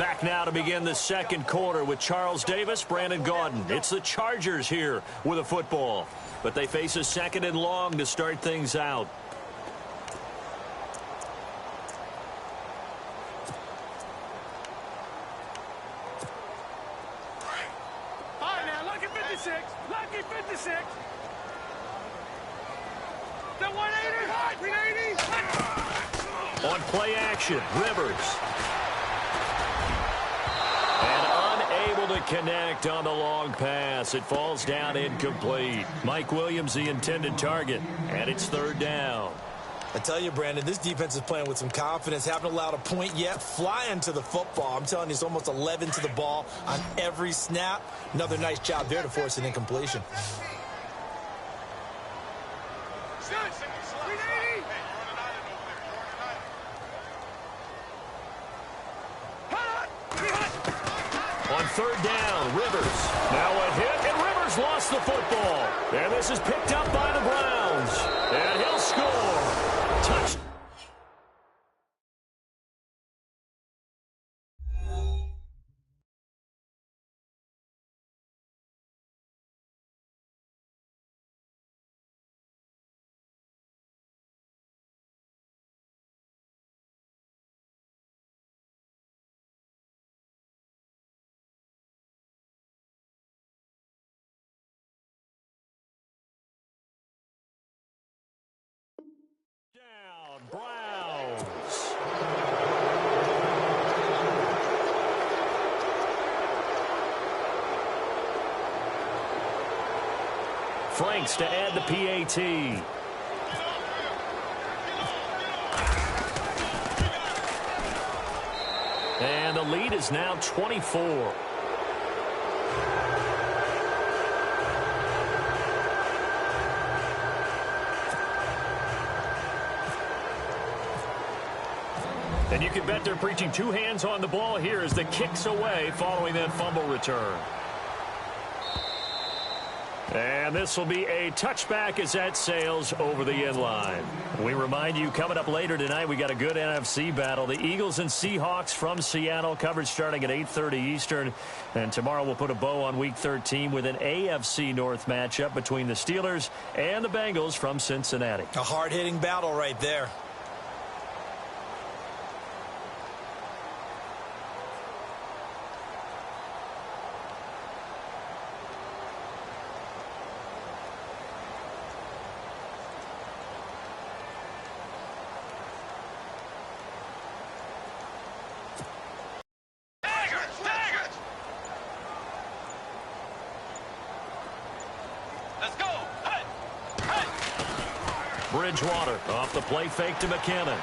Back now to begin the second quarter with Charles Davis, Brandon Gaudin. It's the Chargers here with a football, but they face a second and long to start things out. All right, now, lucky 56. Lucky 56. The 180. 180. On play action, Rivers. And unable to connect on the long pass. It falls down incomplete. Mike Williams, the intended target, and it's third down. I tell you, Brandon, this defense is playing with some confidence. Haven't allowed a point yet. Flying to the football. I'm telling you, it's almost 11 to the ball on every snap. Another nice job there to force an incompletion. On third down, Rivers. Now a hit, and Rivers lost the football. And this is picked up by the Browns. And he'll score. Touchdown. Browns. Franks to add the PAT. And the lead is now 24. And you can bet they're preaching two hands on the ball here as the kick's away following that fumble return. And this will be a touchback as that sails over the end line. We remind you, coming up later tonight, we got a good NFC battle. The Eagles and Seahawks from Seattle, coverage starting at 8:30 Eastern. And tomorrow we'll put a bow on Week 13 with an AFC North matchup between the Steelers and the Bengals from Cincinnati. A hard-hitting battle right there. Bridgewater off the play fake to McKinnon.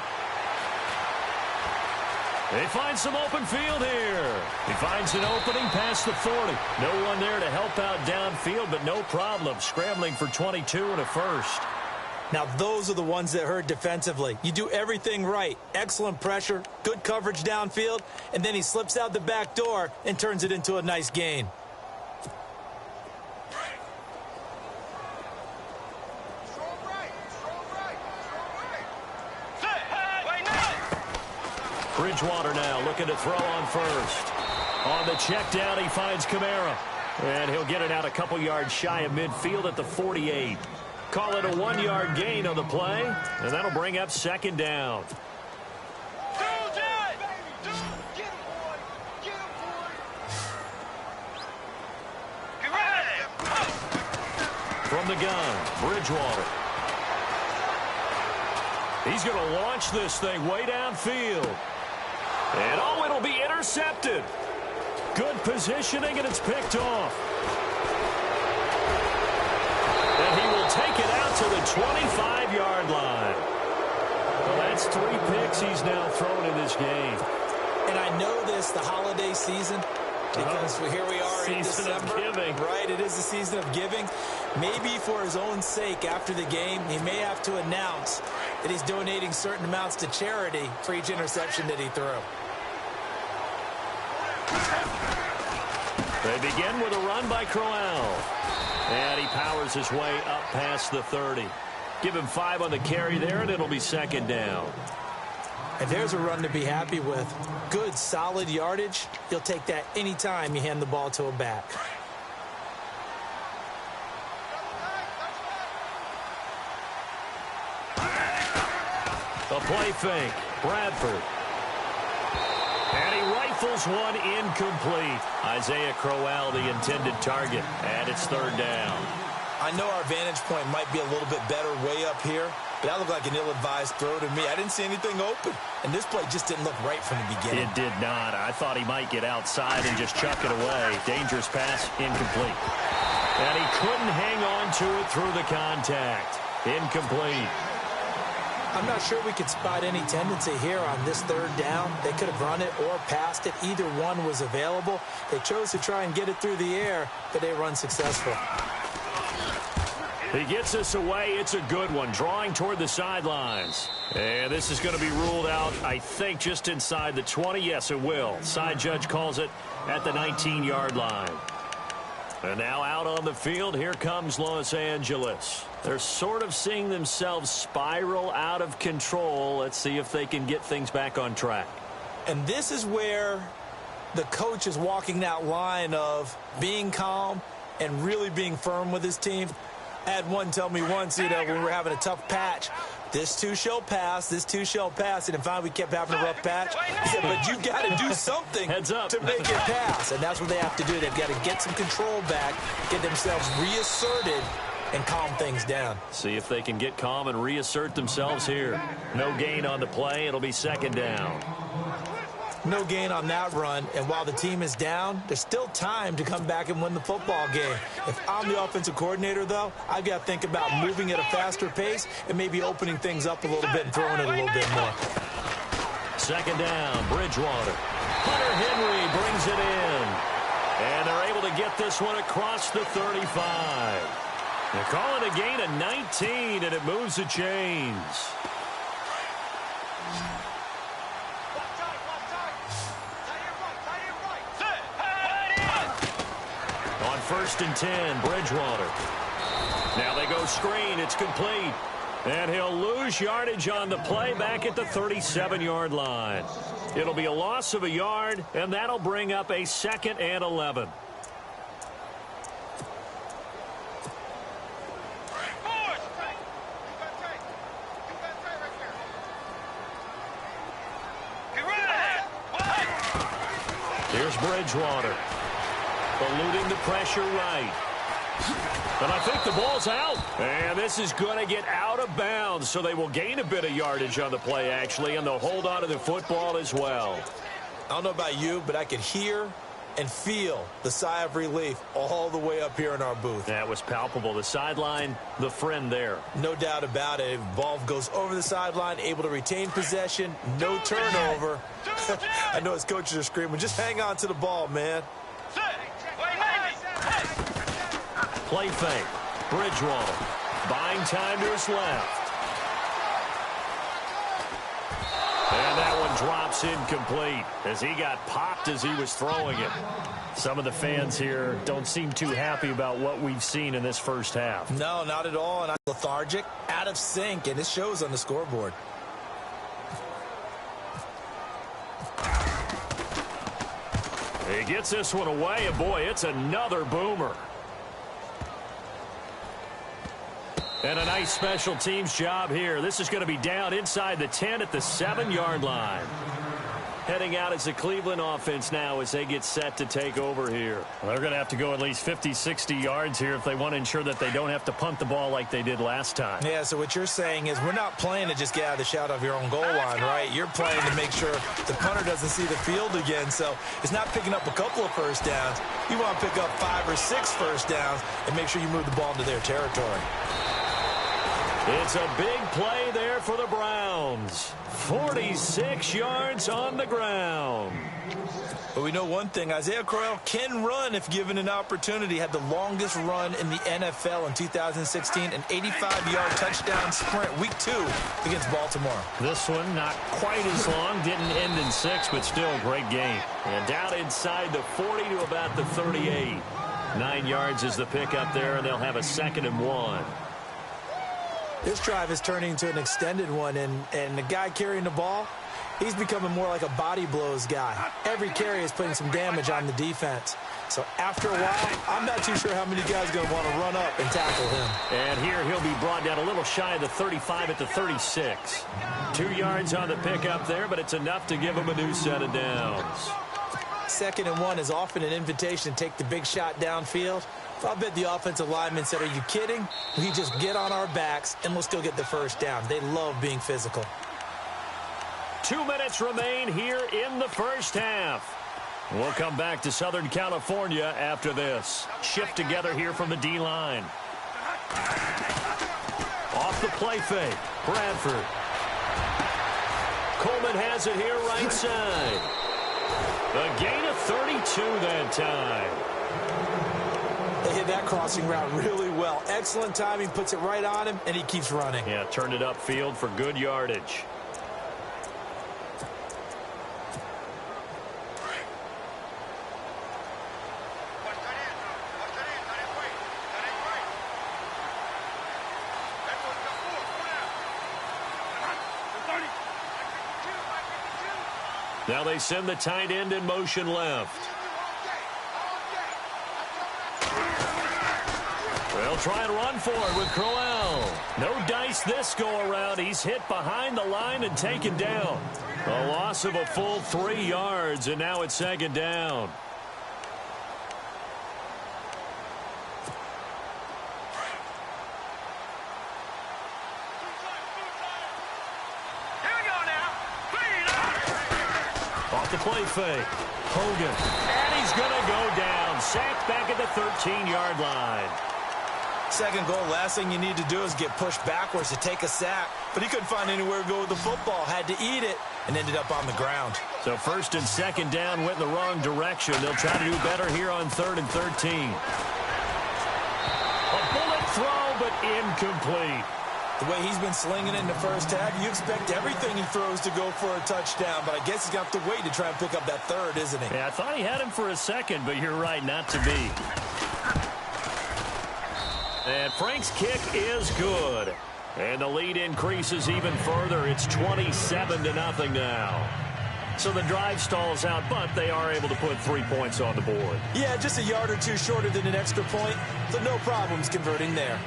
They find some open field here. He finds an opening past the 40. No one there to help out downfield, but no problem. Scrambling for 22 and a first. Now, those are the ones that hurt defensively. You do everything right. Excellent pressure, good coverage downfield, and then he slips out the back door and turns it into a nice gain. Bridgewater now looking to throw on first. On the check down, he finds Kamara. And he'll get it out a couple yards shy of midfield at the 48. Call it a 1-yard gain on the play, and that'll bring up second down. From the gun, Bridgewater. He's going to launch this thing way downfield. And, oh, it'll be intercepted. Good positioning, and it's picked off. And he will take it out to the 25-yard line. Well, that's 3 picks he's now thrown in this game. And I know this, the holiday season, because here we are in December. Season of giving. Right, it is the season of giving. Maybe for his own sake after the game, he may have to announce that he's donating certain amounts to charity for each interception that he threw. They begin with a run by Crowell. And he powers his way up past the 30. Give him 5 on the carry there, and it'll be second down. And there's a run to be happy with. Good, solid yardage. You'll take that anytime you hand the ball to a back. A play fake. Bradford. And he rifles one incomplete. Isaiah Crowell, the intended target. And it's third down. I know our vantage point might be a little bit better way up here, but that looked like an ill-advised throw to me. I didn't see anything open, and this play just didn't look right from the beginning. It did not. I thought he might get outside and just chuck it away. Dangerous pass, incomplete. And he couldn't hang on to it through the contact. Incomplete. I'm not sure we could spot any tendency here on this third down. They could have run it or passed it. Either one was available. They chose to try and get it through the air, but they were unsuccessful. He gets us away. It's a good one. Drawing toward the sidelines. And this is going to be ruled out, I think, just inside the 20. Yes, it will. Side judge calls it at the 19-yard line. And now out on the field, here comes Los Angeles. They're sort of seeing themselves spiral out of control. Let's see if they can get things back on track. And this is where the coach is walking that line of being calm and really being firm with his team. I had one tell me once, when we were having a tough patch, this too shall pass, this too shall pass. And finally we kept having a rough patch. He said, but you've got to do something to make it pass. And that's what they have to do. They've got to get some control back, get themselves reasserted, and calm things down. See if they can get calm and reassert themselves here. No gain on the play. It'll be second down. No gain on that run, and while the team is down, there's still time to come back and win the football game. If I'm the offensive coordinator, though, I've got to think about moving at a faster pace and maybe opening things up a little bit and throwing it a little bit more. Second down, Bridgewater. Hunter Henry brings it in. And they're able to get this one across the 35. They're calling a gain of 19, and it moves the chains. On 1st and 10, Bridgewater. Now they go screen. It's complete. And he'll lose yardage on the play back at the 37-yard line. It'll be a loss of a yard, and that'll bring up a 2nd and 11. Here's Bridgewater. Eluding the pressure right. And I think the ball's out. And this is going to get out of bounds, so they will gain a bit of yardage on the play, actually, and they'll hold on to the football as well. I don't know about you, but I could hear and feel the sigh of relief all the way up here in our booth. That was palpable. The sideline, the friend there. No doubt about it. Ball goes over the sideline, able to retain possession, no turnover. I know his coaches are screaming, just hang on to the ball, man. Play fake. Bridgewater buying time to his left. And that one drops incomplete as he got popped as he was throwing it. Some of the fans here don't seem too happy about what we've seen in this first half. No, not at all. And I'm lethargic, out of sync, and it shows on the scoreboard. He gets this one away, and boy, it's another boomer. And a nice special teams job here. This is going to be down inside the 10 at the 7-yard line. Heading out as the Cleveland offense now as they get set to take over here. Well, they're going to have to go at least 50, 60 yards here if they want to ensure that they don't have to punt the ball like they did last time. Yeah, so what you're saying is we're not playing to just get out of the shadow of your own goal line, right? You're playing to make sure the punter doesn't see the field again. So it's not picking up a couple of first downs. You want to pick up 5 or 6 first downs and make sure you move the ball into their territory. It's a big play there for the Browns. 46 yards on the ground. But we know one thing, Isaiah Crowell can run if given an opportunity. Had the longest run in the NFL in 2016, an 85-yard touchdown sprint, week 2 against Baltimore. This one not quite as long, didn't end in 6, but still a great game. And down inside the 40 to about the 38. 9 yards is the pickup there, and they'll have a 2nd and 1. This drive is turning into an extended one, and the guy carrying the ball, He's becoming more like a body blows guy. Every carry is putting some damage on the defense. So after a while, I'm not too sure how many guys are going to want to run up and tackle him. And here he'll be brought down a little shy of the 35 at the 36. 2 yards on the pickup there, but it's enough to give him a new set of downs. 2nd and 1 is often an invitation to take the big shot downfield. I'll bet the offensive lineman said, are you kidding? We just get on our backs and we'll still get the first down. They love being physical. 2 minutes remain here in the first half. We'll come back to Southern California after this. Shift together here from the D-line. Off the play fake. Bradford. Coleman has it here right side. A gain of 32 that time. They hit that crossing route really well. Excellent timing, puts it right on him, and he keeps running. Yeah, turned it upfield for good yardage. Now they send the tight end in motion left. They'll try and run for it with Crowell. No dice this go-around. He's hit behind the line and taken down. A loss of a full 3 yards, and now it's 2nd down. Off the play fake. Hogan. And he's going to go down. Sacked back at the 13-yard line. 2nd goal, last thing you need to do is get pushed backwards to take a sack. But he couldn't find anywhere to go with the football. Had to eat it and ended up on the ground. So 1st and 2nd down went in the wrong direction. They'll try to do better here on 3rd and 13. A bullet throw, but incomplete. The way he's been slinging it in the first half, you expect everything he throws to go for a touchdown, but I guess he's got to wait to try and pick up that 3rd, isn't he? Yeah, I thought he had him for a second, but you're right, not to be. And Frank's kick is good. And the lead increases even further. It's 27-0 now. So the drive stalls out, but they are able to put 3 points on the board. Yeah, just a yard or two shorter than an extra point, so no problems converting there.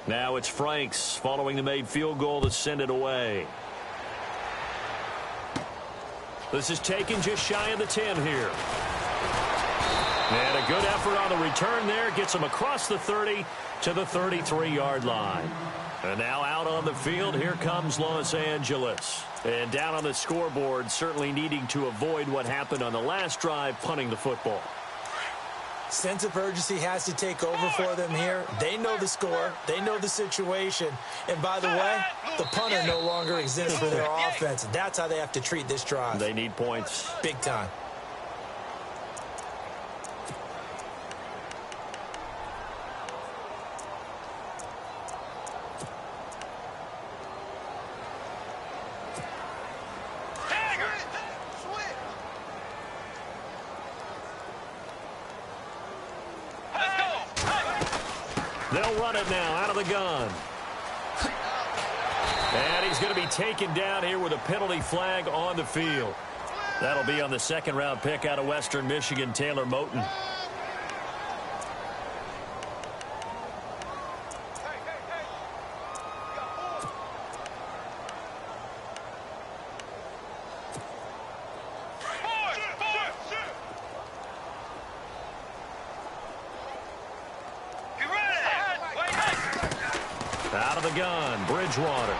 Now it's Franks following the made field goal to send it away. This is taken just shy of the 10 here. And a good effort on the return there. Gets him across the 30 to the 33-yard line. And now out on the field, here comes Los Angeles. And down on the scoreboard, certainly needing to avoid what happened on the last drive, punting the football. Sense of urgency has to take over for them here. They know the score. They know the situation. And by the way, the punter no longer exists for their offense. That's how they have to treat this drive. They need points. Big time. They'll run it now out of the gun. And he's going to be taken down here with a penalty flag on the field. That'll be on the 2nd-round pick out of Western Michigan, Taylor Moton. Out of the gun, Bridgewater.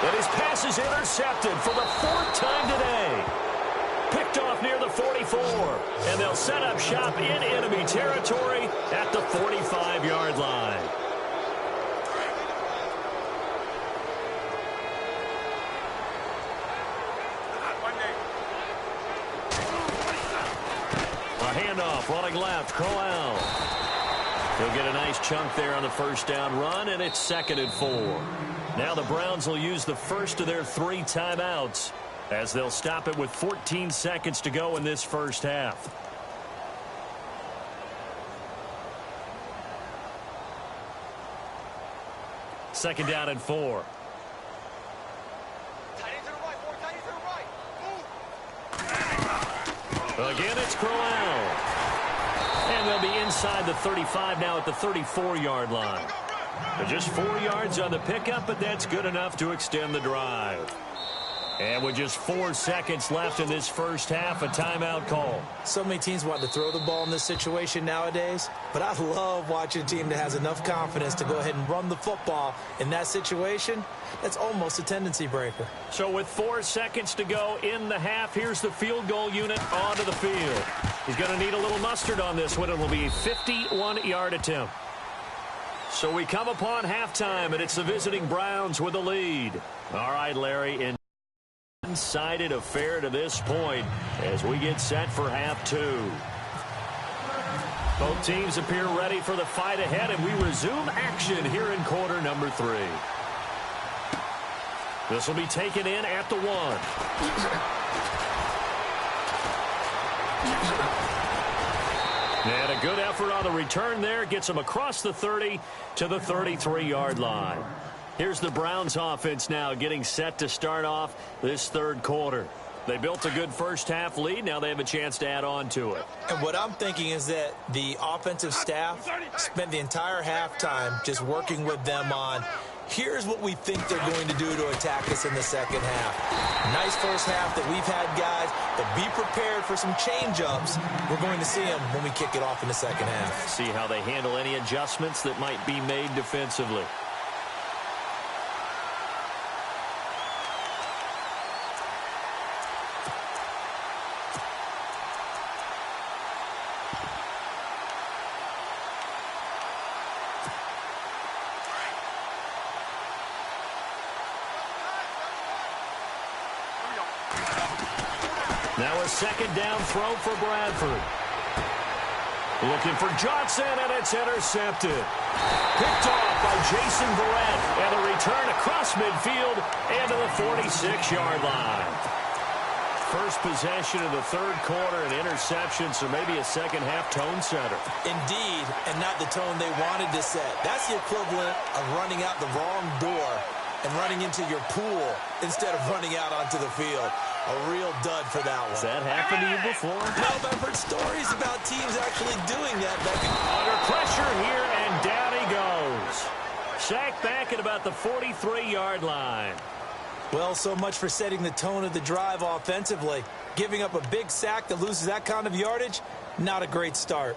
And his pass is intercepted for the 4th time today. Picked off near the 44. And they'll set up shop in enemy territory at the 45-yard line. A handoff running left, Crowell. They'll get a nice chunk there on the first down run, and it's 2nd and 4. Now the Browns will use the first of their 3 timeouts as they'll stop it with 14 seconds to go in this first half. Second down and 4. Again, it's Crowell. And they'll be inside the 35 now at the 34-yard line. They're just 4 yards on the pickup, but that's good enough to extend the drive. And with just 4 seconds left in this first half, a timeout call. So many teams want to throw the ball in this situation nowadays, but I love watching a team that has enough confidence to go ahead and run the football in that situation. That's almost a tendency breaker. So with 4 seconds to go in the half, here's the field goal unit onto the field. He's going to need a little mustard on this one. It will be a 51-yard attempt. So we come upon halftime, and it's the visiting Browns with the lead. All right, Larry, in one-sided affair to this point as we get set for half 2. Both teams appear ready for the fight ahead, and we resume action here in quarter number 3. This will be taken in at the 1. And a good effort on the return there gets them across the 30 to the 33-yard line. Here's the Browns offense now getting set to start off this third quarter. They built a good first half lead. Now they have a chance to add on to it. And what I'm thinking is that the offensive staff spent the entire halftime just working with them on, here's what we think they're going to do to attack us in the second half. Nice first half that we've had, guys, but be prepared for some change-ups. We're going to see them when we kick it off in the second half. See how they handle any adjustments that might be made defensively. Now a second down throw for Bradford. Looking for Johnson, and it's intercepted. Picked off by Jason Verrett, and a return across midfield and to the 46-yard line. First possession of the third quarter, an interception, so maybe a second-half tone setter. Indeed, and not the tone they wanted to set. That's the equivalent of running out the wrong door and running into your pool instead of running out onto the field. A real dud for that one. Has that happened to you before? No, but I've heard stories about teams actually doing that. Under pressure here, and down he goes. Sacked back at about the 43-yard line. Well, so much for setting the tone of the drive offensively. Giving up a big sack that loses that kind of yardage, not a great start.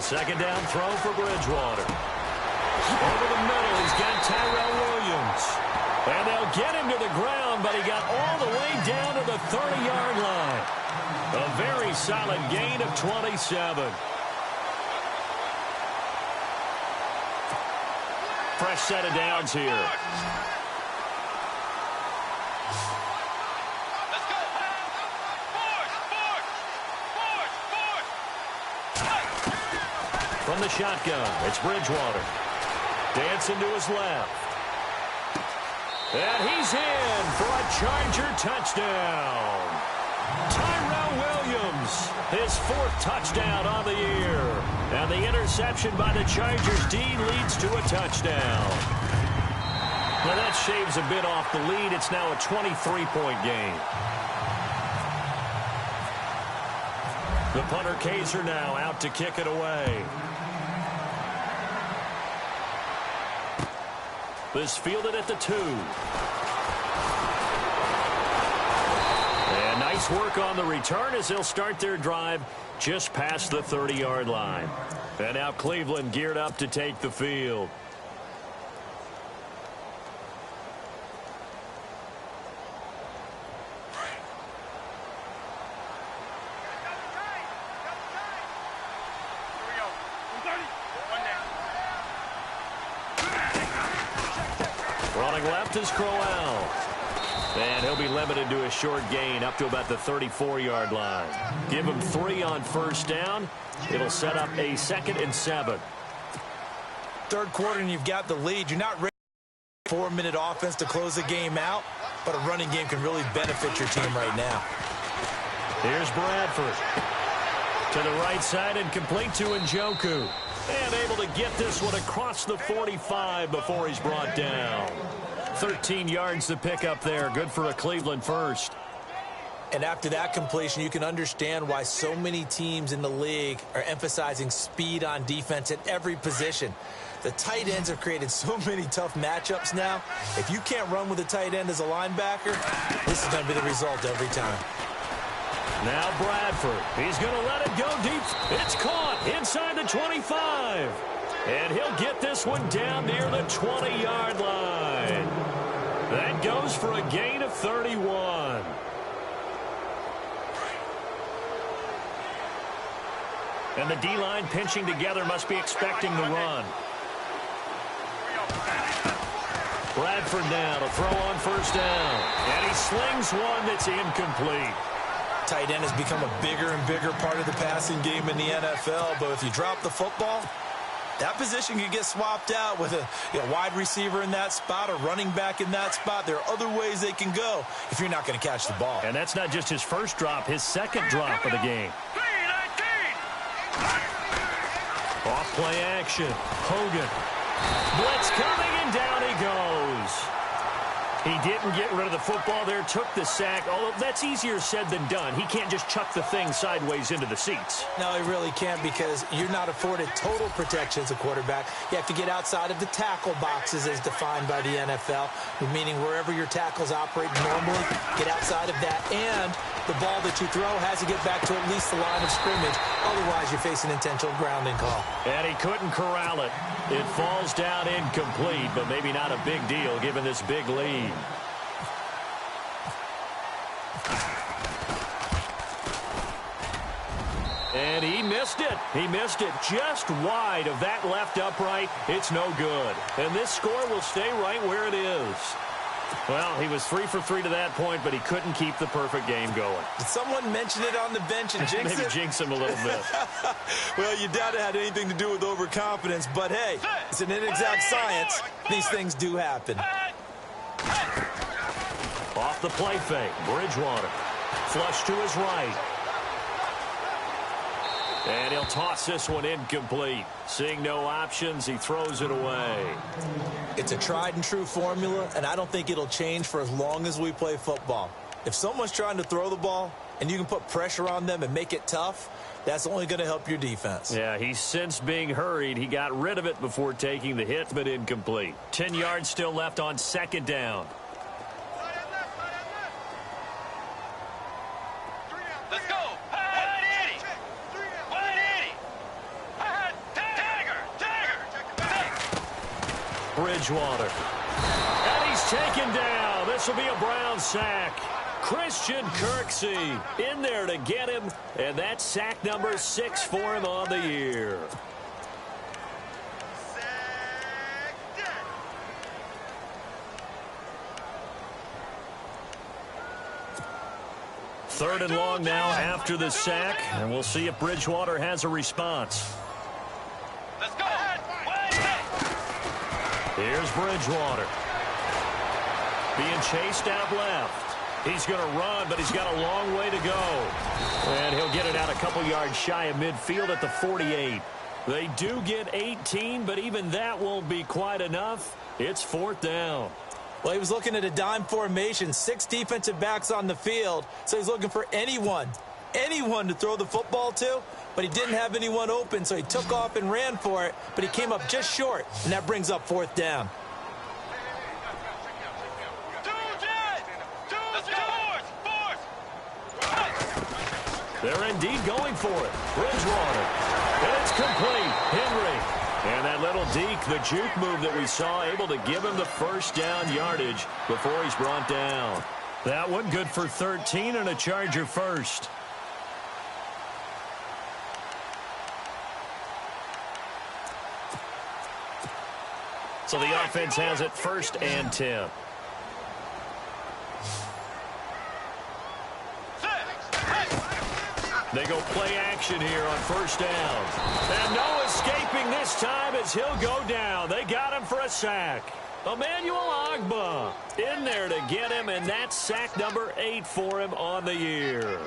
Second down throw for Bridgewater. Over the middle, he's got Tyrell Williams. And they'll get him to the ground, but he got all the way down to the 30-yard line. A very solid gain of 27. Fresh set of downs here. From the shotgun, it's Bridgewater. Dancing to his left. And he's in for a Charger touchdown. Tyrell Williams, his 4th touchdown on the year. And the interception by the Chargers D leads to a touchdown. Now that shaves a bit off the lead. It's now a 23-point game. The punter Kaiser now out to kick it away. This fielded at the 2. And nice work on the return as they'll start their drive just past the 30-yard line. And now Cleveland geared up to take the field. Going left is Crowell. And he'll be limited to a short gain up to about the 34-yard line. Give him 3 on first down. It'll set up a 2nd and 7. Third quarter and you've got the lead. You're not ready for a 4-minute offense to close the game out, but a running game can really benefit your team right now. Here's Bradford. To the right side and complete to Njoku. And able to get this one across the 45 before he's brought down. 13 yards to pick up there. Good for a Cleveland first. And after that completion, you can understand why so many teams in the league are emphasizing speed on defense at every position. The tight ends have created so many tough matchups now. If you can't run with a tight end as a linebacker, this is going to be the result every time. Now Bradford. He's going to let it go deep. It's caught inside the 25. And he'll get this one down near the 20-yard line. That goes for a gain of 31. And the D-line pinching together must be expecting the run. Bradford now to throw on first down. And he slings one that's incomplete. Tight end has become a bigger and bigger part of the passing game in the NFL, but if you drop the football, that position can get swapped out with a wide receiver in that spot, a running back in that spot. There are other ways they can go if you're not going to catch the ball. And that's not just his first drop, his second drop of the game. Off play action. Hogan. Blitz coming, and down he goes. He didn't get rid of the football there, took the sack. Although that's easier said than done. He can't just chuck the thing sideways into the seats. No, he really can't, because you're not afforded total protection as a quarterback. You have to get outside of the tackle boxes as defined by the NFL, meaning wherever your tackles operate normally, get outside of that. And the ball that you throw has to get back to at least the line of scrimmage. Otherwise, you face an intentional grounding call. And he couldn't corral it. It falls down incomplete, but maybe not a big deal given this big lead. And he missed it. He missed it just wide of that left upright. It's no good. And this score will stay right where it is. Well, he was 3 for 3 to that point, but he couldn't keep the perfect game going. Did someone mention it on the bench and jinx Maybe jinx him a little bit. Well, you doubt it had anything to do with overconfidence, but hey, it's an inexact science. These things do happen. Off the play fake, Bridgewater. Flush to his right. And he'll toss this one incomplete. Seeing no options, he throws it away. It's a tried-and-true formula, and I don't think it'll change for as long as we play football. If someone's trying to throw the ball and you can put pressure on them and make it tough, that's only going to help your defense. Yeah, he's since being hurried. He got rid of it before taking the hit, but incomplete. 10 yards still left on second down. Let's go. Bridgewater. And he's taken down. This will be a Brown sack. Christian Kirksey in there to get him. And that's sack number 6 for him on the year. Third and long now after the sack. And we'll see if Bridgewater has a response. Let's go. Here's Bridgewater. Being chased out left. He's going to run, but he's got a long way to go. And he'll get it out a couple yards shy of midfield at the 48. They do get 18, but even that won't be quite enough. It's 4th down. Well, he was looking at a dime formation, 6 defensive backs on the field, so he's looking for anyone to throw the football to, but he didn't have anyone open, so he took off and ran for it, but he came up just short, and that brings up 4th down. They're indeed going for it. Bridgewater. And it's complete. Henry. And that little deke, the juke move that we saw, able to give him the first down yardage before he's brought down. That one good for 13 and a Charger first. So the offense has it 1st and 10. They go play action here on 1st down. And no escaping this time as he'll go down. They got him for a sack. Emmanuel Ogbah in there to get him, and that's sack number 8 for him on the year.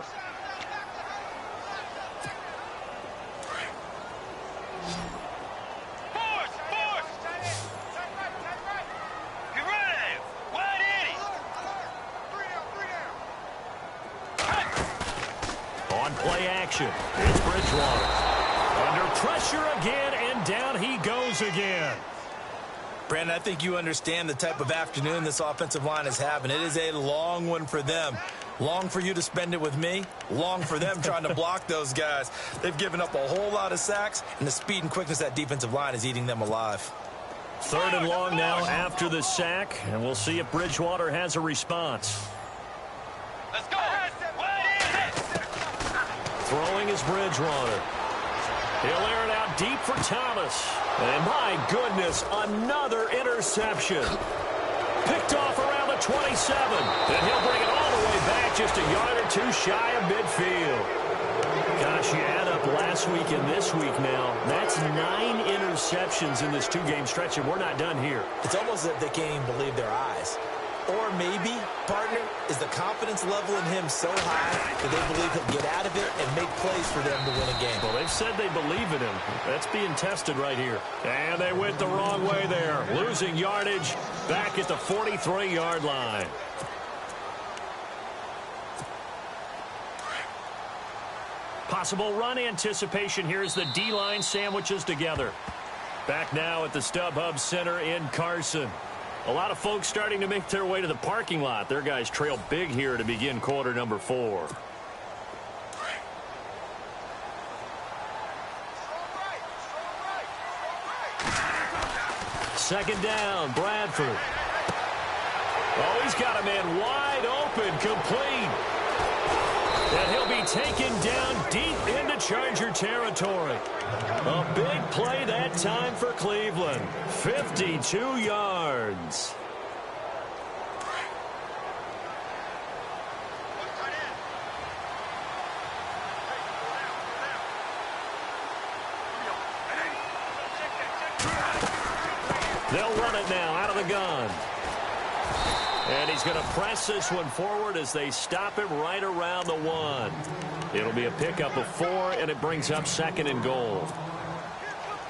Play action. It's Bridgewater. Under pressure again, and down he goes again. Brandon, I think you understand the type of afternoon this offensive line is having. It is a long one for them. Long for you to spend it with me. Long for them trying to block those guys. They've given up a whole lot of sacks, and the speed and quickness of that defensive line is eating them alive. 3rd and long now after the sack, and we'll see if Bridgewater has a response. Let's go. Throwing is Bridgewater. He'll air it out deep for Thomas. And my goodness, another interception. Picked off around the 27. And he'll bring it all the way back just a yard or 2 shy of midfield. Gosh, you add up last week and this week now. That's 9 interceptions in this 2-game stretch, and we're not done here. It's almost as if they can't even believe their eyes. Or maybe, partner, is the confidence level in him so high that they believe he'll get out of it and make plays for them to win a game. Well, they've said they believe in him. That's being tested right here. And they went the wrong way there. Losing yardage back at the 43-yard line. Possible run anticipation here as the D-line sandwiches together. Back now at the StubHub Center in Carson. A lot of folks starting to make their way to the parking lot. Their guys trail big here to begin quarter number 4. Second down, Bradford. Oh, he's got a man wide open, complete. And he'll be taken down deep into Charger territory. A big play that time for Cleveland. 52 yards. They'll run it now out of the gun. And he's going to press this one forward as they stop him right around the 1. It'll be a pickup of 4, and it brings up 2nd and goal.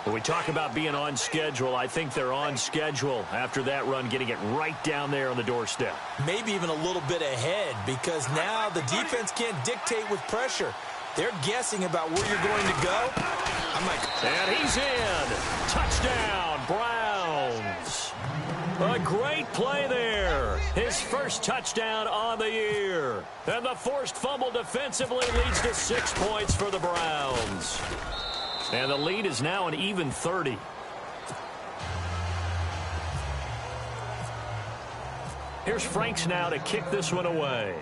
When we talk about being on schedule, I think they're on schedule after that run, getting it right down there on the doorstep. Maybe even a little bit ahead, because now the defense can't dictate with pressure. They're guessing about where you're going to go. And he's in. Touchdown, Browns. A great play there. His first touchdown on the year. And the forced fumble defensively leads to 6 points for the Browns. And the lead is now an even 30. Here's Franks now to kick this one away.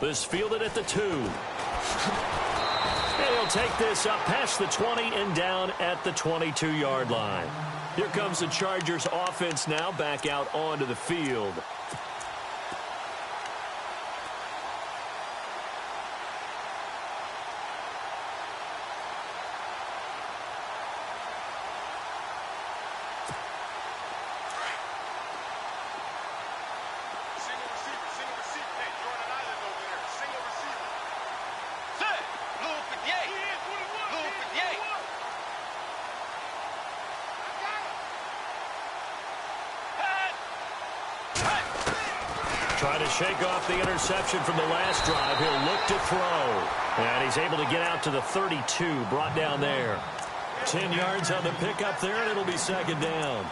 This fielded at the 2. And he'll take this up past the 20 and down at the 22-yard line. Here comes the Chargers offense now back out onto the field. Trying to shake off the interception from the last drive. He'll look to throw. And he's able to get out to the 32, brought down there. 10 yards on the pickup there, and it'll be 2nd down.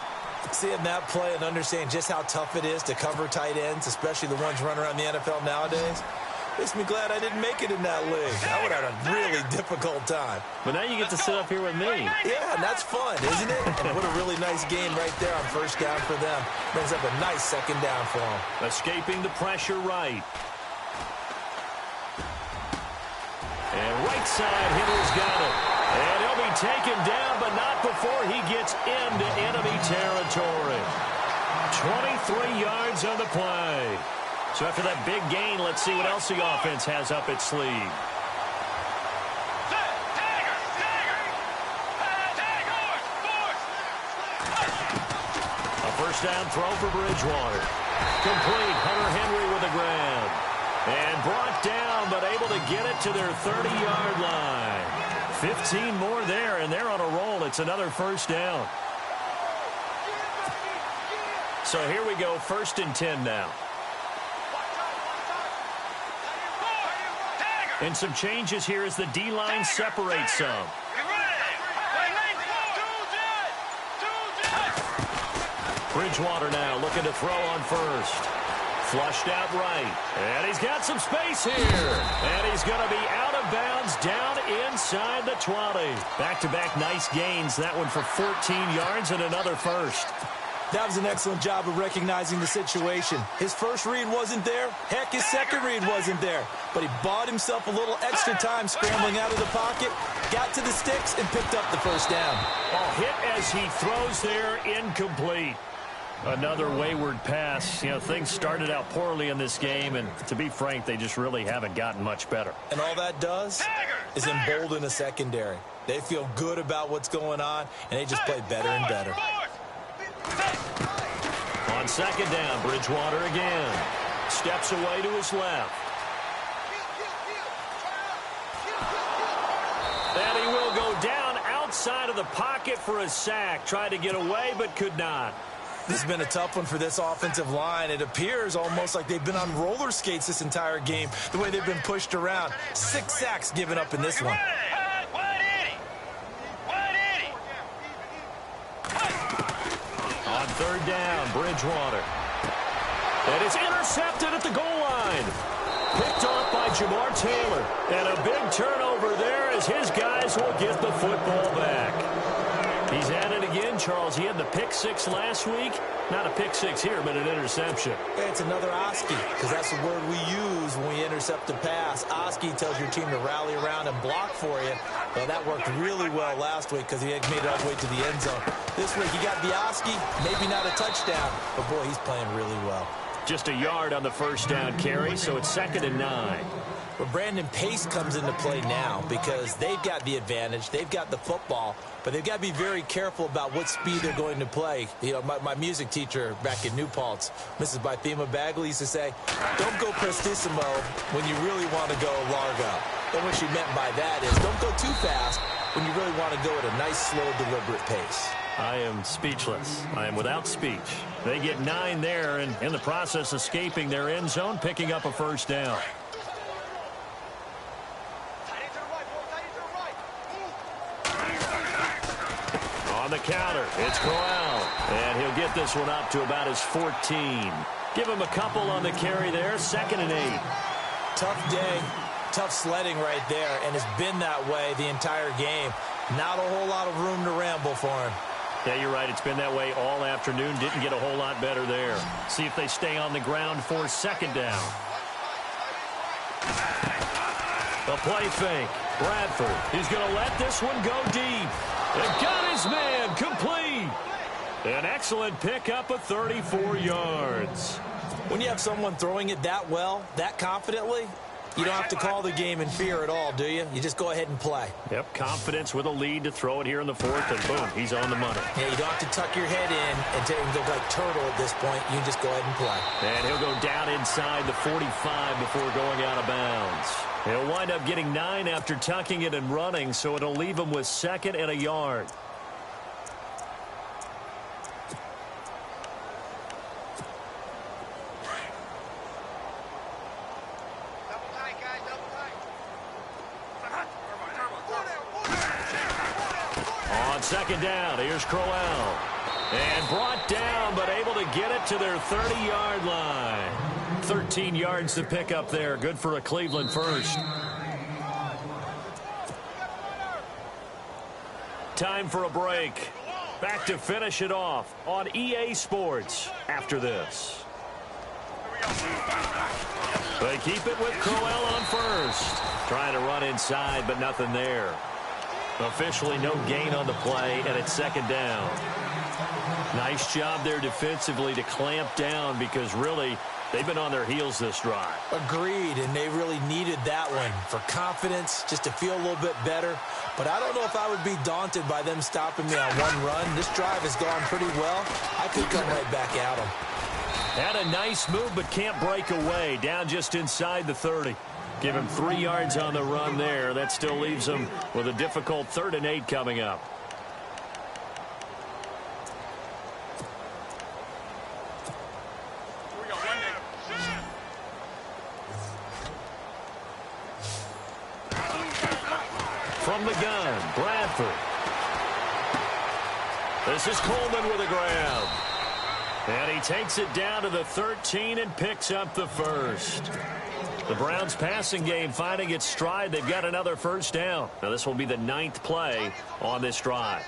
Seeing that play and understanding just how tough it is to cover tight ends, especially the ones running around the NFL nowadays, makes me glad I didn't make it in that league. I would have had a really difficult time. But now you get to sit up here with me. Yeah, and that's fun, isn't it? And what a really nice game right there on 1st down for them. Brings up a nice 2nd down for them. Escaping the pressure right. And right side, Hitler's got it. And he'll will be taken down, but not before he gets into enemy territory. 23 yards on the play. So after that big gain, let's see what else the offense has up its sleeve. A first down throw for Bridgewater. Complete. Hunter Henry with a grab. And brought down, but able to get it to their 30-yard line. 15 more there, and they're on a roll. It's another first down. So here we go, 1st and 10 now. And some changes here as the D-line separates some. Bridgewater now looking to throw on first. Flushed out right. And he's got some space here. And he's going to be out of bounds down inside the 20. Back-to-back nice gains. That one for 14 yards and another first. That was an excellent job of recognizing the situation. His first read wasn't there. Heck, his second read wasn't there. But he bought himself a little extra time scrambling out of the pocket, got to the sticks, and picked up the first down. Ball hit as he throws there, incomplete. Another wayward pass. You know, things started out poorly in this game, and to be frank, they just really haven't gotten much better. And all that does is embolden a secondary. They feel good about what's going on, and they just play better and better. On second down, Bridgewater again. Steps away to his left. And he will go down outside of the pocket for a sack. Tried to get away, but could not. This has been a tough one for this offensive line. It appears almost like they've been on roller skates this entire game, the way they've been pushed around. 6 sacks given up in this one. On third down, Bridgewater. And it's intercepted at the goal line. Picked off by Jamar Taylor. And a big turnover there as his guys will get the football back. He's at it again, Charles. He had the pick 6 last week. Not a pick 6 here, but an interception. It's another Oski, because that's the word we use when we intercept a pass. Oski tells your team to rally around and block for you. Well, that worked really well last week because he made it all the way to the end zone. This week, he got the Oski, maybe not a touchdown, but boy, he's playing really well. Just a yard on the first down carry, so it's 2nd and 9. But Brandon, pace comes into play now because they've got the advantage. They've got the football, but they've got to be very careful about what speed they're going to play. You know, my music teacher back in New Paltz, Mrs. Bythema Bagley, used to say, don't go prestissimo when you really want to go largo. And what she meant by that is don't go too fast when you really want to go at a nice, slow, deliberate pace. I am speechless. I am without speech. They get 9 there, and in the process, escaping their end zone, picking up a first down. On the counter, it's Corral. And he'll get this one up to about his 14. Give him a couple on the carry there, 2nd and 8. Tough day, tough sledding right there, and it's been that way the entire game. Not a whole lot of room to ramble for him. Yeah, you're right. It's been that way all afternoon. Didn't get a whole lot better there. See if they stay on the ground for 2nd down. The play fake. Bradford. He's going to let this one go deep. And got his man complete. An excellent pickup of 34 yards. When you have someone throwing it that well, that confidently, you don't have to call the game in fear at all, do you? You just go ahead and play. Yep, confidence with a lead to throw it here in the 4th, and boom, he's on the money. Yeah, you don't have to tuck your head in and go like turtle at this point. You just go ahead and play. And he'll go down inside the 45 before going out of bounds. He'll wind up getting 9 after tucking it and running, so it'll leave him with 2nd and a yard. On 2nd down, here's Crowell. And brought down, but able to get it to their 30-yard line. 13 yards to pick up there. Good for a Cleveland first. Time for a break. Back to finish it off on EA Sports after this. They keep it with Crowell on first. Trying to run inside, but nothing there. Officially no gain on the play, and it's second down. Nice job there defensively to clamp down because really they've been on their heels this drive. Agreed, and they really needed that one for confidence, just to feel a little bit better. But I don't know if I would be daunted by them stopping me on one run. This drive has gone pretty well. I could come right back at them. Had a nice move, but can't break away. Down just inside the 30. Give him 3 yards on the run there. That still leaves him with a difficult 3rd and 8 coming up. From the gun, Bradford. This is Coleman with a grab. And he takes it down to the 13 and picks up the first. The Browns passing game finding its stride. They've got another first down. Now this will be the 9th play on this drive.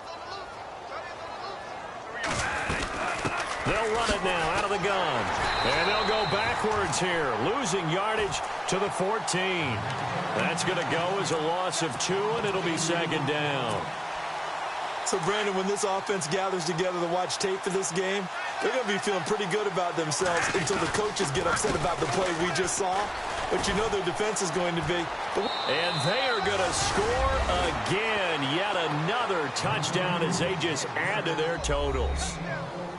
They'll run it now out of the gun. And they'll go backwards here, losing yardage to the 14. That's going to go as a loss of 2, and it'll be second down. So, Brandon, when this offense gathers together to watch tape for this game, they're going to be feeling pretty good about themselves until the coaches get upset about the play we just saw. But you know their defense is going to be. And they are going to score again. Yet another touchdown as they just add to their totals.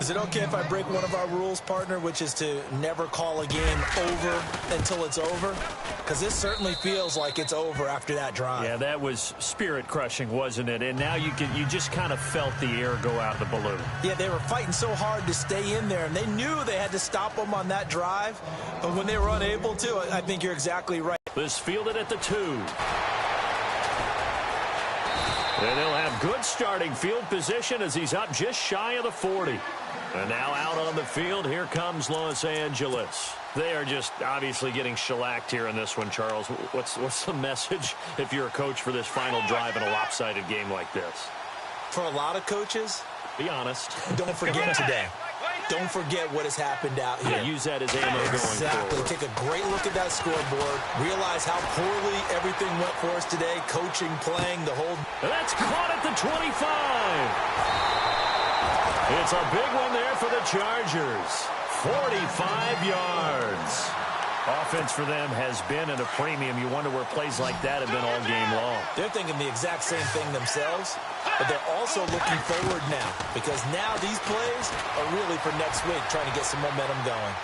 Is it okay if I break one of our rules, partner, which is to never call a game over until it's over? Because this certainly feels like it's over after that drive. Yeah, that was spirit-crushing, wasn't it? And now you just kind of felt the air go out of the balloon. Yeah, they were fighting so hard to stay in there, and they knew they had to stop them on that drive. But when they were unable to, I think you're exactly right. This fielded at the 2. And they'll have good starting field position as he's up just shy of the 40. And now out on the field, here comes Los Angeles. They are just obviously getting shellacked here in this one, Charles. What's the message if you're a coach for this final drive in a lopsided game like this? For a lot of coaches, be honest. Don't forget today. Don't forget what has happened out here. Yeah, use that as ammo going forward. Take a great look at that scoreboard. Realize how poorly everything went for us today. Coaching, playing, the whole... And that's caught at the 25. It's a big one there for the Chargers. 45 yards. Offense for them has been at a premium. You wonder where plays like that have been all game long. They're thinking the exact same thing themselves, but they're also looking forward now because now these plays are really for next week, trying to get some momentum going.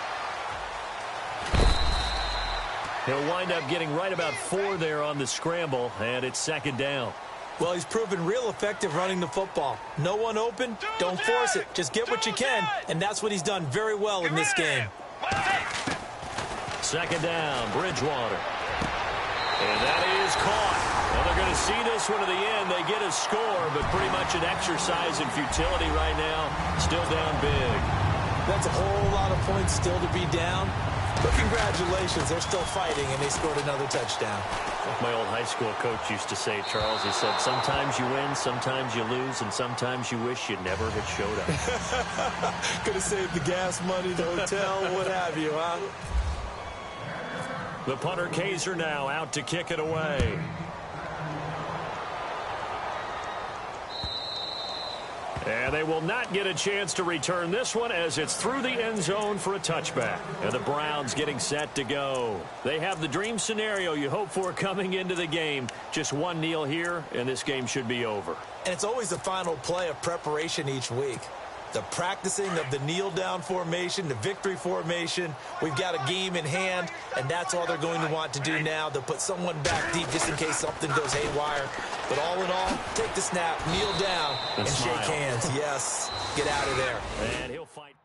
He'll wind up getting right about 4 there on the scramble, and it's second down. Well, he's proven real effective running the football. No one open, don't force it. Just get what you can, and that's what he's done very well in this game. Second down, Bridgewater. And that is caught. Well, they're going to see this one to the end. They get a score, but pretty much an exercise in futility right now. Still down big. That's a whole lot of points still to be down. But congratulations, they're still fighting, and they scored another touchdown. Like my old high school coach used to say, Charles, he said, sometimes you win, sometimes you lose, and sometimes you wish you never had showed up. Could have saved the gas money, the hotel, what have you, huh? The punter Kaiser now out to kick it away. And they will not get a chance to return this one as it's through the end zone for a touchback. And the Browns getting set to go. They have the dream scenario you hope for coming into the game. Just one kneel here, and this game should be over. And it's always the final play of preparation each week. The practicing of the kneel-down formation, the victory formation. We've got a game in hand, and that's all they're going to want to do now. They'll put someone back deep just in case something goes haywire. But all in all, take the snap, kneel down, and shake hands. Yes, get out of there. And he'll fight.